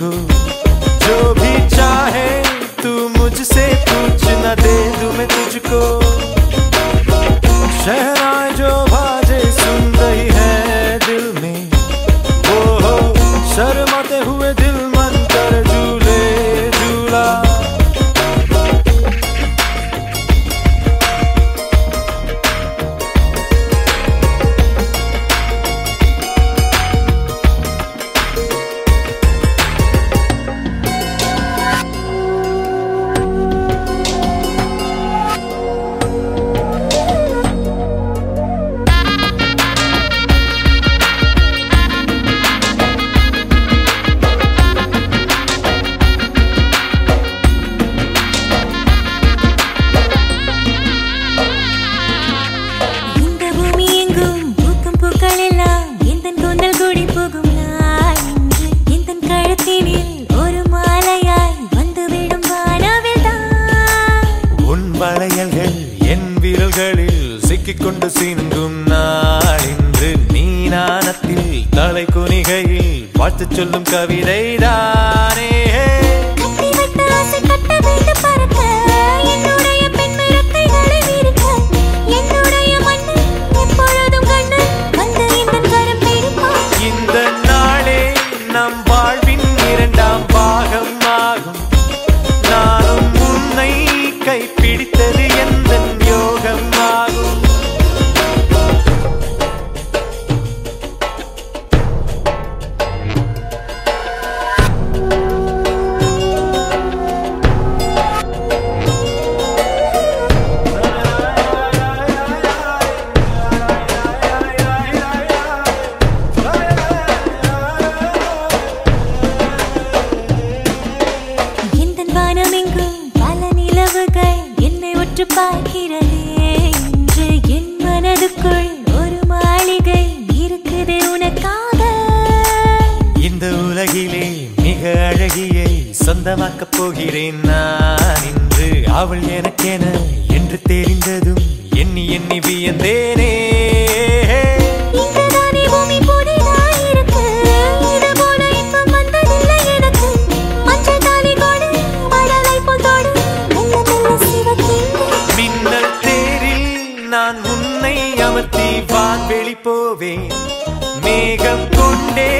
तुझको जो भी चाहे तू मुझसे पूछ न दे दूं मैं तुझको शहनाई जो बाजे सुन रही है दिल में वो हो शर्माते हुए दिल मन कर झूले झूला வளையல்கள் என் விரல்களில் சிக்கிக்கொண்டு சிந்தும் நாள் இன்று நீ நாணத்தில் தலை குனிகையில் வாழ்த்து சொல்லும் கவிதை தானே இந்த நாளே நம் வாழ்வின் இரண்டாம் பாகம் ஆகும் நானும் உன்னை கைப்பிடித்தது எந்தன் யோகம் ஆகும் பார்க்கிறதே இன்று என் மனதுக்குள் ஒரு மாளிகை இருக்குதே உனக்காக இந்த உலகிலே மிக அழகியை சொந்தமாக்கப் போகிறேன் நான் இன்று அவள் எனக்கென என்று தெரிந்ததும் எண்ணி எண்ணி வியந்தேனே நான் உன்னை அமர்த்தி வான்வெளி போவேன் மேகம் கொண்டே